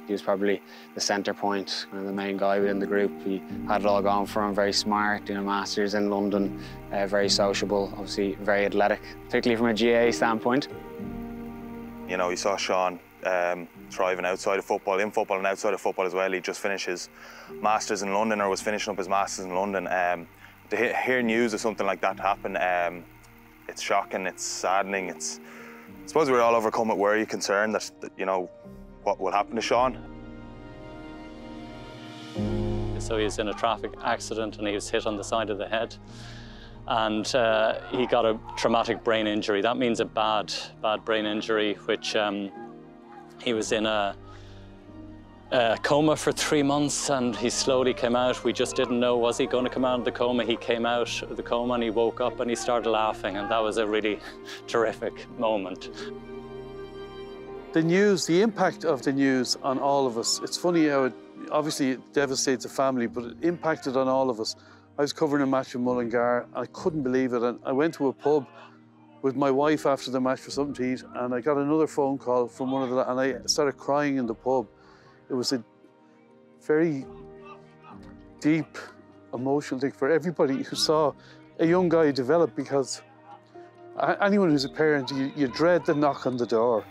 He was probably the centre point, kind of the main guy within the group. He had it all going for him, very smart, doing a Masters in London, very sociable, obviously very athletic, particularly from a GAA standpoint. You know, you saw Seán thriving outside of football, in football and outside of football as well. He just finished his Masters in London, or was finishing up his Masters in London. To hear news of something like that happen, it's shocking, it's saddening. I suppose we're all overcome with worry, concern that, you know, what will happen to Seán. So he was in a traffic accident and he was hit on the side of the head. And he got a traumatic brain injury. That means a bad brain injury, which he was in a coma for 3 months, and he slowly came out. We just didn't know, was he going to come out of the coma? He came out of the coma and he woke up and he started laughing, and that was a really terrific moment. The news, the impact of the news on all of us, it's funny how obviously it devastates a family, but it impacted on all of us. I was covering a match in Mullingar, and I couldn't believe it. And I went to a pub with my wife after the match for something to eat, and I got another phone call from one of the, and I started crying in the pub. It was a very deep, emotional thing for everybody who saw a young guy develop, because anyone who's a parent, you dread the knock on the door.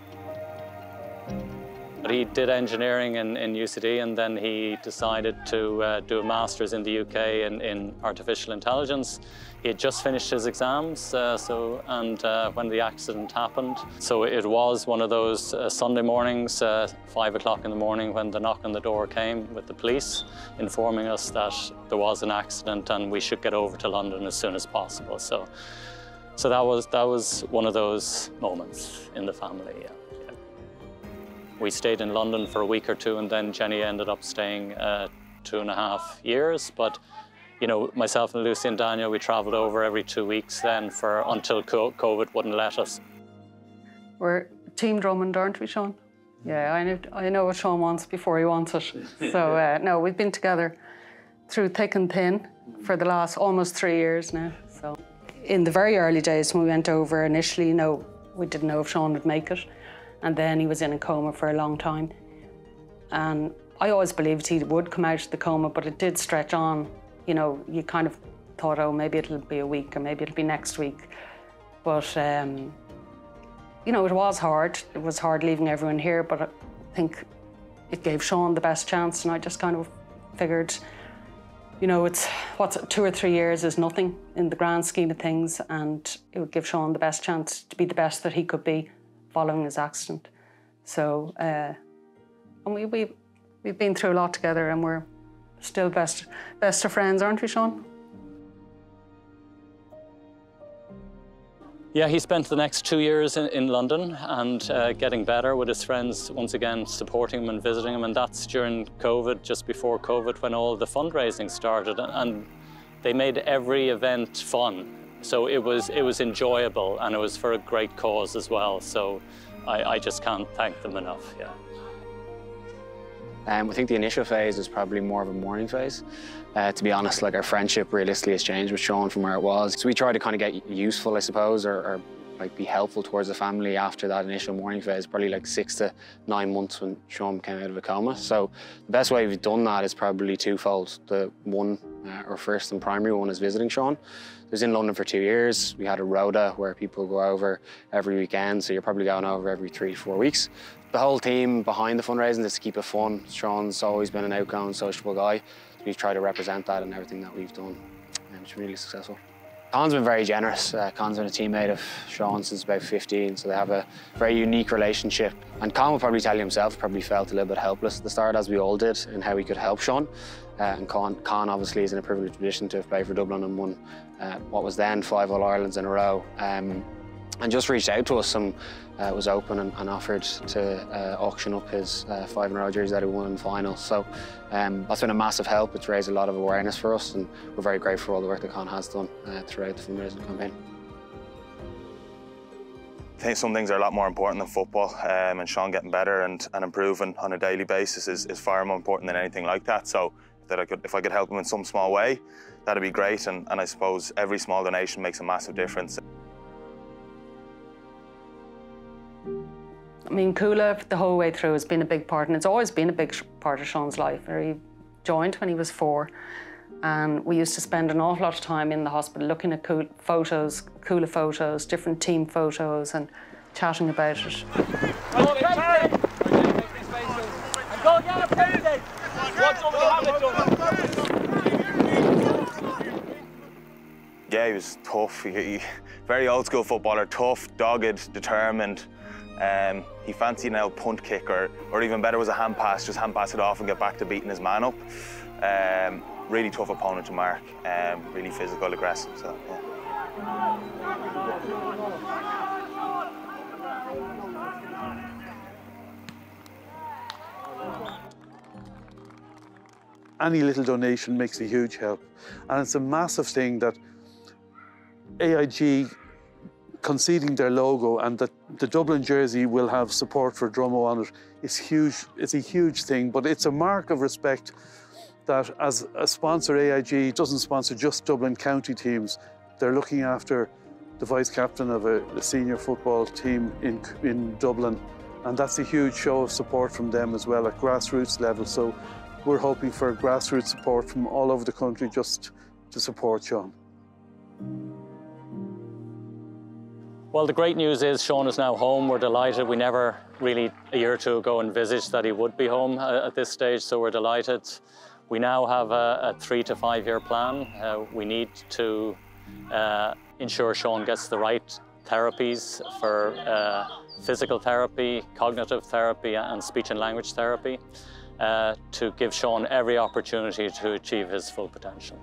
He did engineering in UCD, and then he decided to do a Masters in the UK in artificial intelligence. He had just finished his exams, when the accident happened. So it was one of those Sunday mornings, 5 o'clock in the morning, when the knock on the door came with the police, informing us that there was an accident and we should get over to London as soon as possible. So that was one of those moments in the family, yeah. We stayed in London for a week or two, and then Jenny ended up staying 2.5 years. But, you know, myself and Lucy and Daniel, we travelled over every 2 weeks then until COVID wouldn't let us. We're Team Drummond, aren't we, Seán? Yeah, I know what Seán wants before he wants it. So, no, we've been together through thick and thin for the last almost 3 years now. So, in the very early days when we went over initially, no, we didn't know if Seán would make it. And then he was in a coma for a long time. And I always believed he would come out of the coma, but it did stretch on. You know, you kind of thought, oh, maybe it'll be a week or maybe it'll be next week. But, you know, it was hard. It was hard leaving everyone here, but I think it gave Seán the best chance. And I just kind of figured, you know, 2 or 3 years is nothing in the grand scheme of things. And it would give Seán the best chance to be the best that he could be following his accident. So, and we've been through a lot together, and we're still best of friends, aren't we, Seán? Yeah, he spent the next 2 years in London and getting better with his friends, once again supporting him and visiting him, and that's during COVID, just before COVID, when all the fundraising started, and they made every event fun. So it was enjoyable, and it was for a great cause as well. So I just can't thank them enough, yeah. I think the initial phase was probably more of a mourning phase. To be honest, like, our friendship realistically has changed with Seán from where it was. So we tried to kind of get useful, I suppose, or like be helpful towards the family after that initial mourning phase, probably like 6 to 9 months when Seán came out of a coma. So the best way we've done that is probably twofold. The one, or first and primary one, is visiting Seán. He was in London for 2 years. We had a rota where people go over every weekend, so you're probably going over every 3 to 4 weeks. The whole team behind the fundraising is to keep it fun. Seán's always been an outgoing, sociable guy. We've tried to represent that in everything that we've done, and it's really successful. Con's been very generous. Con's been a teammate of Seán since about 15, so they have a very unique relationship. And Con will probably tell you himself, probably felt a little bit helpless at the start, as we all did, in how we could help Seán. And Con obviously is in a privileged position to have played for Dublin and won what was then 5 All-Irelands in a row. And just reached out to us and was open and offered to auction up his 5-in-a-row jersey that he won in the final. So that's been a massive help. It's raised a lot of awareness for us, and we're very grateful for all the work that Con has done throughout the fundraising campaign. I think some things are a lot more important than football, and Seán getting better and improving on a daily basis is far more important than anything like that. So if I could help him in some small way, that'd be great, and I suppose every small donation makes a massive difference. I mean, Cuala, the whole way through, has been a big part, and it's always been a big part of Seán's life. He joined when he was 4, and we used to spend an awful lot of time in the hospital looking at Cuala photos, different team photos, and chatting about it. Yeah, he was tough. Very old school footballer, tough, dogged, determined. He fancied an old punt kick, or even better was a hand pass, just hand pass it off and get back to beating his man up. Really tough opponent to mark, really physical, aggressive, so yeah. Any little donation makes a huge help. And it's a massive thing that AIG conceding their logo and that the Dublin jersey will have Support4Drummo on it is huge. It's a huge thing, but it's a mark of respect that as a sponsor, AIG doesn't sponsor just Dublin county teams. They're looking after the vice-captain of a senior football team in Dublin. And that's a huge show of support from them as well at grassroots level. So we're hoping for grassroots support from all over the country just to support Seán. Well, the great news is Seán is now home. We're delighted. We never really, a year or two ago, envisaged that he would be home at this stage, so we're delighted. We now have a 3 to 5 year plan. We need to ensure Seán gets the right therapies for physical therapy, cognitive therapy, and speech and language therapy to give Seán every opportunity to achieve his full potential.